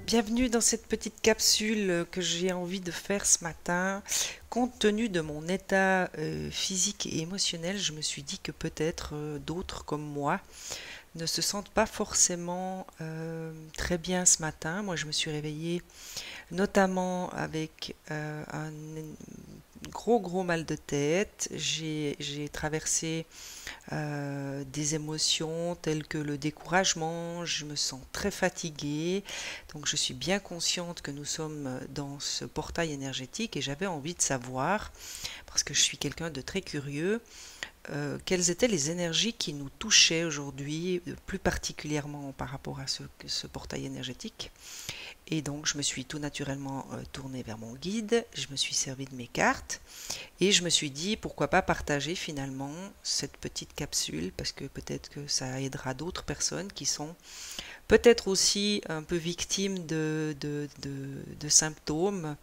Bienvenue dans cette petite capsule que j'ai envie de faire ce matin. Compte tenu de mon état physique et émotionnel, je me suis dit que peut-être d'autres comme moi ne se sentent pas forcément très bien ce matin. Moi, je me suis réveillée notamment avec un gros mal de tête. J'ai traversé des émotions telles que le découragement, je me sens très fatiguée, donc je suis bien consciente que nous sommes dans ce portail énergétique et j'avais envie de savoir, parce que je suis quelqu'un de très curieux, quelles étaient les énergies qui nous touchaient aujourd'hui, plus particulièrement par rapport à ce portail énergétique. Et donc je me suis tout naturellement tournée vers mon guide, je me suis servi de mes cartes et je me suis dit pourquoi pas partager finalement cette petite capsule parce que peut-être que ça aidera d'autres personnes qui sont peut-être aussi un peu victimes de symptômes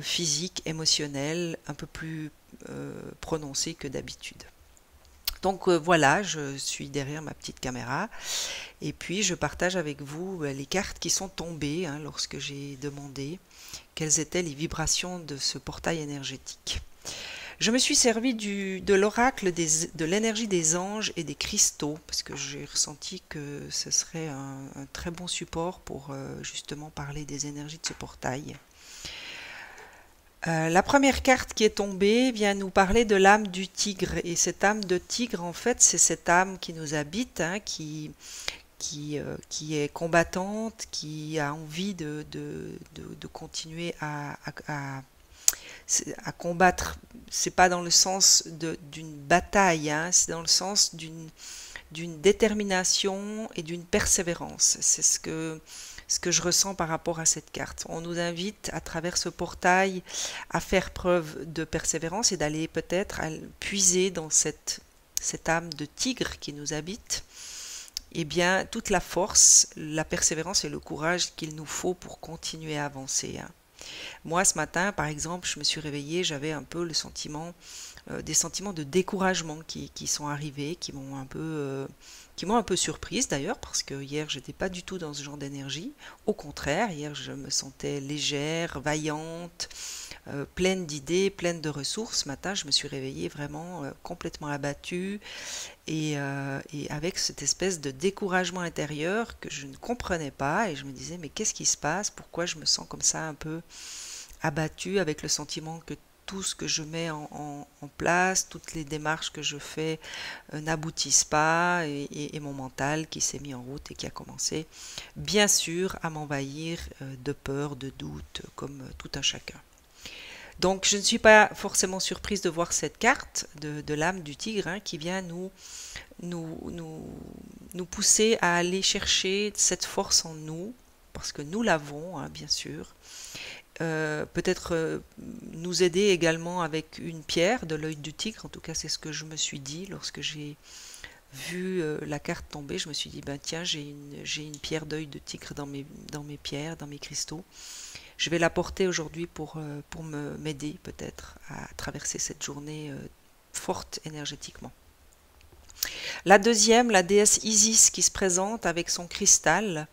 physiques, émotionnels un peu plus prononcés que d'habitude. Donc voilà, je suis derrière ma petite caméra et puis je partage avec vous les cartes qui sont tombées lorsque j'ai demandé quelles étaient les vibrations de ce portail énergétique. Je me suis servi de l'oracle de l'énergie des anges et des cristaux parce que j'ai ressenti que ce serait un très bon support pour justement parler des énergies de ce portail. La première carte qui est tombée vient nous parler de l'âme du tigre. Et cette âme de tigre, en fait, c'est cette âme qui nous habite, qui est combattante, qui a envie de continuer à combattre. C'est pas dans le sens d'une bataille, c'est dans le sens d'une détermination et d'une persévérance. C'est ce que je ressens par rapport à cette carte. On nous invite à travers ce portail à faire preuve de persévérance et d'aller peut-être puiser dans cette âme de tigre qui nous habite, eh bien toute la force, la persévérance et le courage qu'il nous faut pour continuer à avancer. Moi, ce matin, par exemple, je me suis réveillée, j'avais un peu le sentiment, des sentiments de découragement qui sont arrivés, qui m'ont un peu surprise d'ailleurs, parce que hier, j'étais pas du tout dans ce genre d'énergie. Au contraire, hier, je me sentais légère, vaillante, pleine d'idées, pleine de ressources. Ce matin, je me suis réveillée vraiment complètement abattue et avec cette espèce de découragement intérieur que je ne comprenais pas et je me disais mais qu'est-ce qui se passe? Pourquoi je me sens comme ça un peu abattue avec le sentiment que tout ce que je mets en place, toutes les démarches que je fais n'aboutissent pas et mon mental qui s'est mis en route et qui a commencé bien sûr à m'envahir de peur, de doute comme tout un chacun. Donc je ne suis pas forcément surprise de voir cette carte de l'âme du tigre qui vient nous, nous, nous pousser à aller chercher cette force en nous, parce que nous l'avons, bien sûr. Peut-être nous aider également avec une pierre de l'œil du tigre, en tout cas c'est ce que je me suis dit lorsque j'ai vu la carte tomber, je me suis dit, ben tiens, j'ai une pierre d'œil de tigre dans mes pierres, dans mes cristaux. Je vais la porter aujourd'hui pour m'aider peut-être à traverser cette journée forte énergétiquement. La deuxième, la déesse Isis qui se présente avec son cristal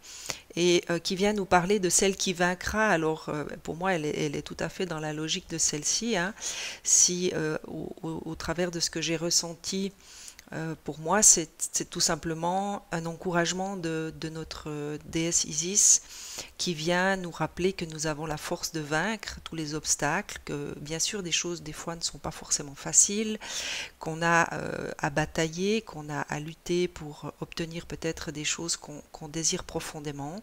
et qui vient nous parler de celle qui vaincra. Alors pour moi, elle est tout à fait dans la logique de celle-ci. Si au travers de ce que j'ai ressenti, pour moi, c'est tout simplement un encouragement de notre déesse Isis qui vient nous rappeler que nous avons la force de vaincre tous les obstacles, que bien sûr des choses des fois ne sont pas forcément faciles, qu'on a à batailler, qu'on a à lutter pour obtenir peut-être des choses qu'on désire profondément.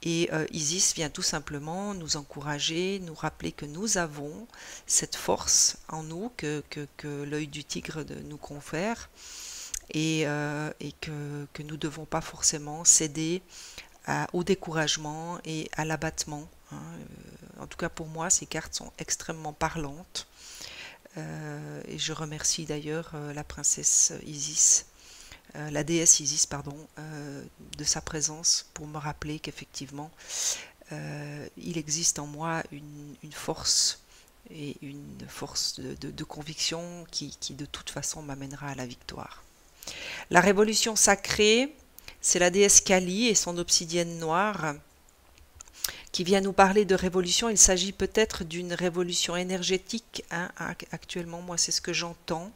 Et Isis vient tout simplement nous encourager, nous rappeler que nous avons cette force en nous que l'œil du tigre nous confère et que nous ne devons pas forcément céder au découragement et à l'abattement. En tout cas pour moi, ces cartes sont extrêmement parlantes. Et je remercie d'ailleurs la princesse Isis, la déesse Isis, pardon, de sa présence pour me rappeler qu'effectivement, il existe en moi une force et une force de conviction qui de toute façon m'amènera à la victoire. La révolution sacrée, c'est la déesse Kali et son obsidienne noire qui vient nous parler de révolution. Il s'agit peut-être d'une révolution énergétique, hein. Actuellement, moi, c'est ce que j'entends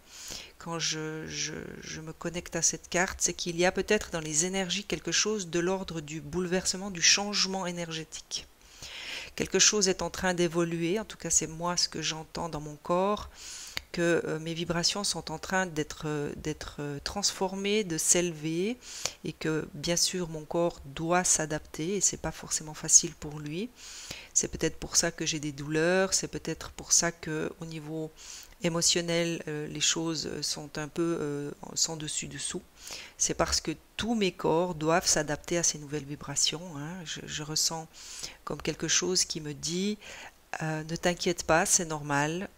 quand je me connecte à cette carte, c'est qu'il y a peut-être dans les énergies quelque chose de l'ordre du bouleversement, du changement énergétique. Quelque chose est en train d'évoluer, en tout cas c'est moi ce que j'entends dans mon corps, que mes vibrations sont en train d'être transformées, de s'élever, et que bien sûr mon corps doit s'adapter, et c'est pas forcément facile pour lui. C'est peut-être pour ça que j'ai des douleurs, c'est peut-être pour ça que au niveau émotionnel, les choses sont un peu sans dessus dessous. C'est parce que tous mes corps doivent s'adapter à ces nouvelles vibrations, hein. Je ressens comme quelque chose qui me dit ne t'inquiète pas, c'est normal,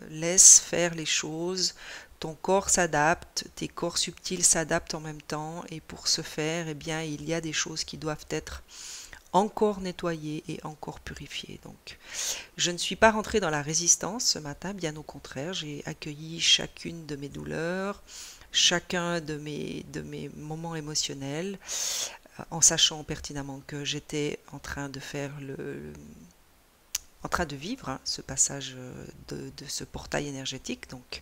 laisse faire les choses, ton corps s'adapte, tes corps subtils s'adaptent en même temps, et pour ce faire, eh bien, il y a des choses qui doivent être encore nettoyées et encore purifiées. Donc, je ne suis pas rentrée dans la résistance ce matin, bien au contraire, j'ai accueilli chacune de mes douleurs, chacun de mes moments émotionnels, en sachant pertinemment que j'étais en train de faire en train de vivre, hein, ce passage de ce portail énergétique, donc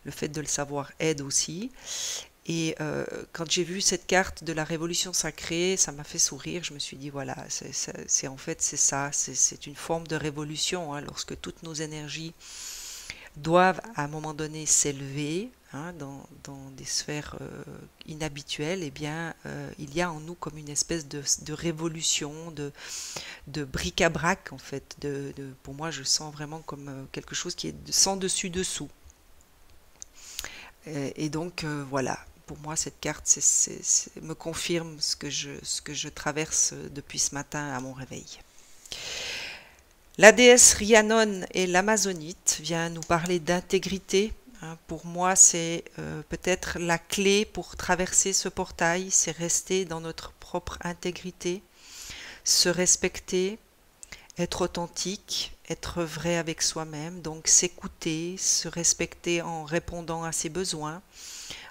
le fait de le savoir aide aussi. Et quand j'ai vu cette carte de la révolution sacrée, ça m'a fait sourire. Je me suis dit, voilà, en fait, c'est ça, c'est une forme de révolution, hein, lorsque toutes nos énergies doivent à un moment donné s'élever, hein, dans des sphères inhabituelles. Eh bien, il y a en nous comme une espèce de révolution, de bric-à-brac, en fait. Pour moi, je sens vraiment comme quelque chose qui est sans dessus-dessous. Et donc, voilà. Pour moi, cette carte me confirme ce que je traverse depuis ce matin à mon réveil. La déesse Rhiannon et l'Amazonite vient nous parler d'intégrité. Hein, pour moi, c'est peut-être la clé pour traverser ce portail, c'est rester dans notre propre intégrité, se respecter, être authentique, être vrai avec soi-même, donc s'écouter, se respecter en répondant à ses besoins,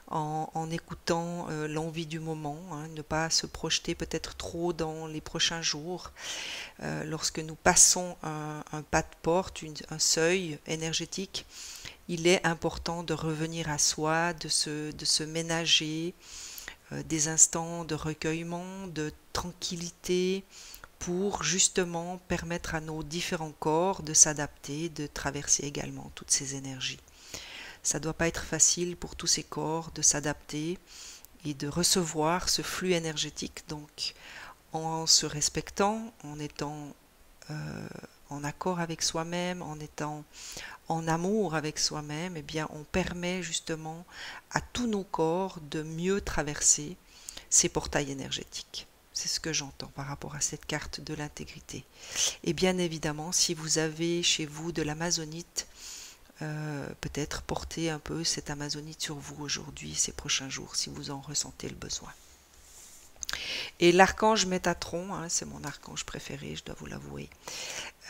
en écoutant l'envie du moment, hein, ne pas se projeter peut-être trop dans les prochains jours. Lorsque nous passons un pas de porte, un seuil énergétique, il est important de revenir à soi, de se ménager des instants de recueillement, de tranquillité, pour justement permettre à nos différents corps de s'adapter, de traverser également toutes ces énergies. Ça ne doit pas être facile pour tous ces corps de s'adapter et de recevoir ce flux énergétique, donc en se respectant, en étant en accord avec soi-même, en étant en amour avec soi-même, eh bien on permet justement à tous nos corps de mieux traverser ces portails énergétiques. C'est ce que j'entends par rapport à cette carte de l'intégrité. Et bien évidemment, si vous avez chez vous de l'amazonite, peut-être portez un peu cette amazonite sur vous aujourd'hui, ces prochains jours, si vous en ressentez le besoin. Et l'archange Métatron, hein, c'est mon archange préféré, je dois vous l'avouer,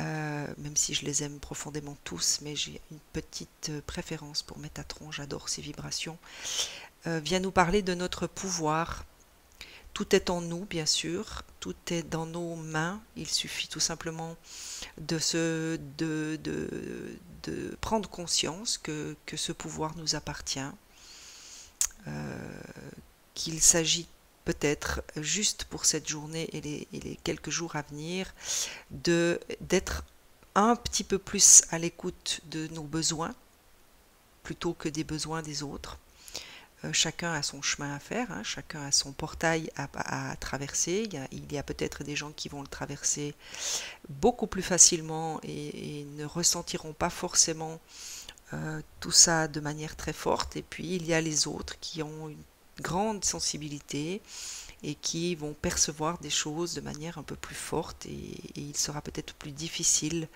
même si je les aime profondément tous, mais j'ai une petite préférence pour Métatron, j'adore ses vibrations, vient nous parler de notre pouvoir. Tout est en nous, bien sûr, tout est dans nos mains, il suffit tout simplement de prendre conscience que ce pouvoir nous appartient, qu'il s'agit peut-être juste pour cette journée et les quelques jours à venir d'être un petit peu plus à l'écoute de nos besoins plutôt que des besoins des autres. Chacun a son chemin à faire, hein, chacun a son portail à traverser. Il y a peut-être des gens qui vont le traverser beaucoup plus facilement et ne ressentiront pas forcément tout ça de manière très forte. Et puis il y a les autres qui ont une grande sensibilité et qui vont percevoir des choses de manière un peu plus forte, et il sera peut-être plus difficile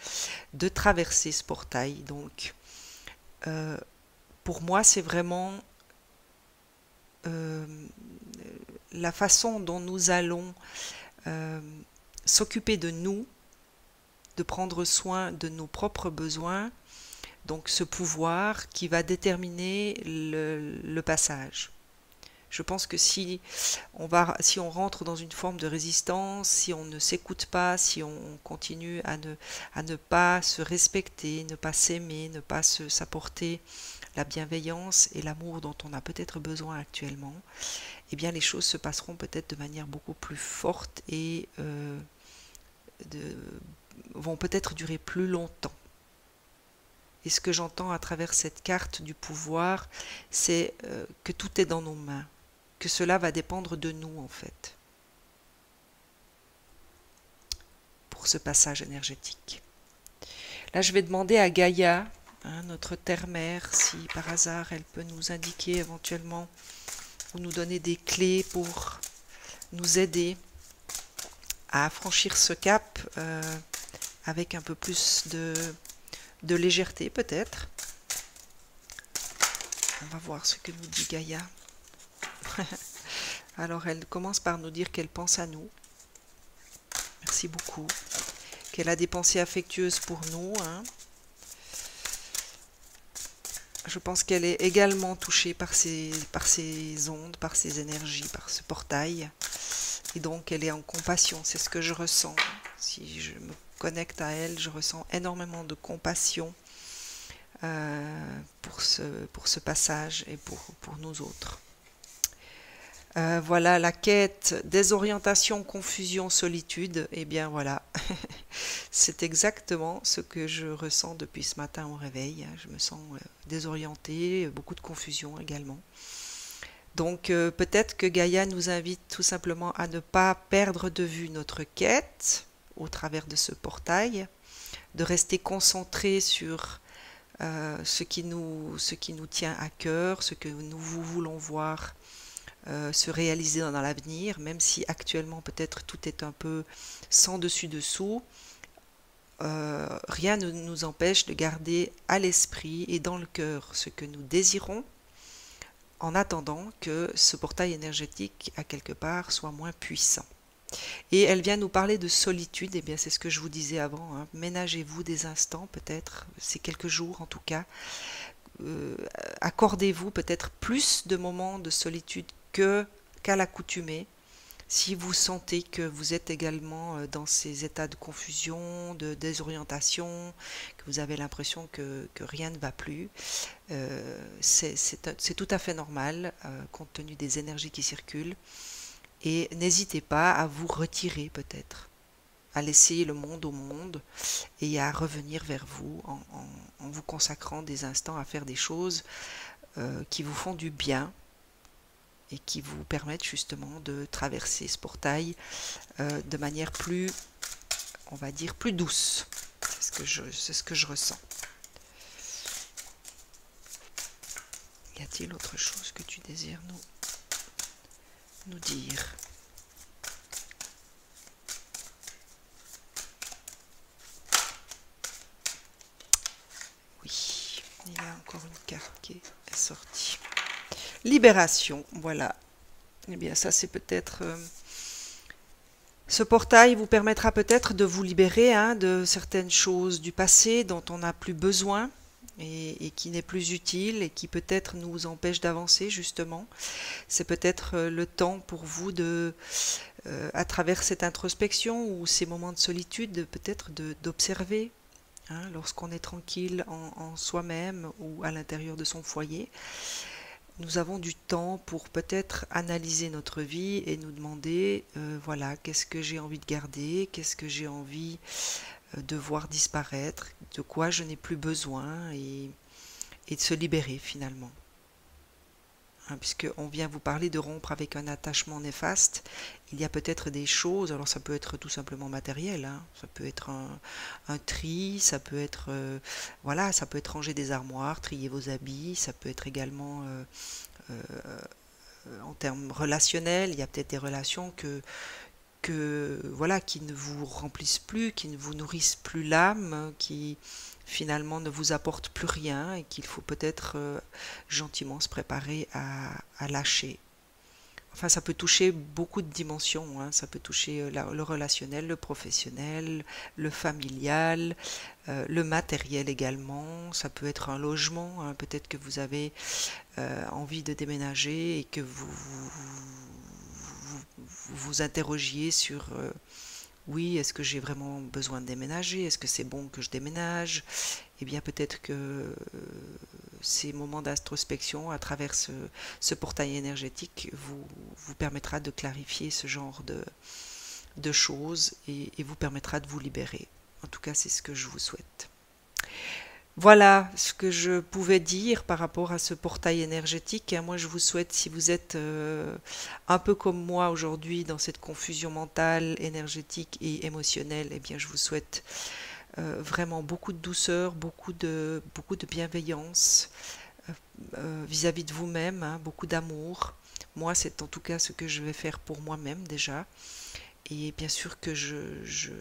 de traverser ce portail. Donc pour moi c'est vraiment la façon dont nous allons s'occuper de nous, de prendre soin de nos propres besoins, donc ce pouvoir qui va déterminer le passage. Je pense que si on rentre dans une forme de résistance, si on ne s'écoute pas, si on continue à ne pas se respecter, ne pas s'aimer, ne pas s'apporter la bienveillance et l'amour dont on a peut-être besoin actuellement, eh bien les choses se passeront peut-être de manière beaucoup plus forte et vont peut-être durer plus longtemps. Et ce que j'entends à travers cette carte du pouvoir, c'est que tout est dans nos mains, que cela va dépendre de nous en fait, pour ce passage énergétique. Là, je vais demander à Gaïa, hein, notre terre-mère, si par hasard elle peut nous indiquer éventuellement ou nous donner des clés pour nous aider à franchir ce cap avec un peu plus de légèreté peut-être. On va voir ce que nous dit Gaïa. Alors elle commence par nous dire qu'elle pense à nous. Merci beaucoup. Qu'elle a des pensées affectueuses pour nous. Hein. Je pense qu'elle est également touchée par ces ondes, par ces énergies, par ce portail. Et donc elle est en compassion, c'est ce que je ressens. Si je me connecte à elle, je ressens énormément de compassion pour ce passage et pour nous autres. Voilà la quête, désorientation, confusion, solitude. Eh bien voilà, c'est exactement ce que je ressens depuis ce matin au réveil. Je me sens désorientée, beaucoup de confusion également. Donc peut-être que Gaïa nous invite tout simplement à ne pas perdre de vue notre quête au travers de ce portail, de rester concentré sur ce qui nous tient à cœur, ce que nous voulons voir se réaliser dans l'avenir, même si actuellement peut-être tout est un peu sans dessus-dessous. Rien ne nous empêche de garder à l'esprit et dans le cœur ce que nous désirons, en attendant que ce portail énergétique, à quelque part, soit moins puissant. Et elle vient nous parler de solitude, et bien c'est ce que je vous disais avant, hein. Ménagez-vous des instants peut-être, ces quelques jours en tout cas, accordez-vous peut-être plus de moments de solitude qu'à l'accoutumée, si vous sentez que vous êtes également dans ces états de confusion, de désorientation, que vous avez l'impression que rien ne va plus, c'est tout à fait normal compte tenu des énergies qui circulent. Et n'hésitez pas à vous retirer peut-être, à laisser le monde au monde et à revenir vers vous en vous consacrant des instants à faire des choses qui vous font du bien et qui vous permettent justement de traverser ce portail de manière plus, on va dire, plus douce. C'est ce que je ressens. Y a-t-il autre chose que tu désires nous dire? Oui, il y a encore une carte qui est sortie. Libération, voilà. Eh bien, ça c'est peut-être... ce portail vous permettra peut-être de vous libérer de certaines choses du passé dont on n'a plus besoin et qui n'est plus utile et qui peut-être nous empêche d'avancer justement. C'est peut-être le temps pour vous de, à travers cette introspection ou ces moments de solitude, peut-être d'observer, lorsqu'on est tranquille en soi-même ou à l'intérieur de son foyer. Nous avons du temps pour peut-être analyser notre vie et nous demander, voilà, qu'est-ce que j'ai envie de garder, qu'est-ce que j'ai envie de voir disparaître, de quoi je n'ai plus besoin et de se libérer finalement. Puisqu'on vient vous parler de rompre avec un attachement néfaste, il y a peut-être des choses, alors ça peut être tout simplement matériel, ça peut être un tri, ça peut être voilà, ça peut être ranger des armoires, trier vos habits, ça peut être également en termes relationnels, il y a peut-être des relations voilà, qui ne vous remplissent plus, qui ne vous nourrissent plus l'âme, qui finalement ne vous apportent plus rien et qu'il faut peut-être gentiment se préparer à lâcher. enfin, ça peut toucher beaucoup de dimensions, hein. Ça peut toucher le relationnel, le professionnel, le familial, le matériel également. Ça peut être un logement, hein. Peut-être que vous avez envie de déménager et que vous interrogiez sur oui, est-ce que j'ai vraiment besoin de déménager? Est-ce que c'est bon que je déménage? Eh bien, peut-être que ces moments d'introspection à travers ce portail énergétique vous permettra de clarifier ce genre de choses et vous permettra de vous libérer. En tout cas, c'est ce que je vous souhaite. Voilà ce que je pouvais dire par rapport à ce portail énergétique. Moi, je vous souhaite, si vous êtes un peu comme moi aujourd'hui dans cette confusion mentale, énergétique et émotionnelle, eh bien, je vous souhaite vraiment beaucoup de douceur, beaucoup de bienveillance vis-à-vis de vous-même, hein, beaucoup d'amour. Moi, c'est en tout cas ce que je vais faire pour moi-même déjà. Et bien sûr que je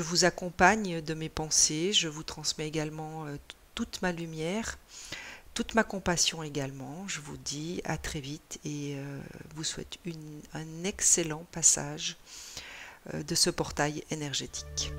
vous accompagne de mes pensées, je vous transmets également toute ma lumière, toute ma compassion également. Je vous dis à très vite et vous souhaite un excellent passage de ce portail énergétique.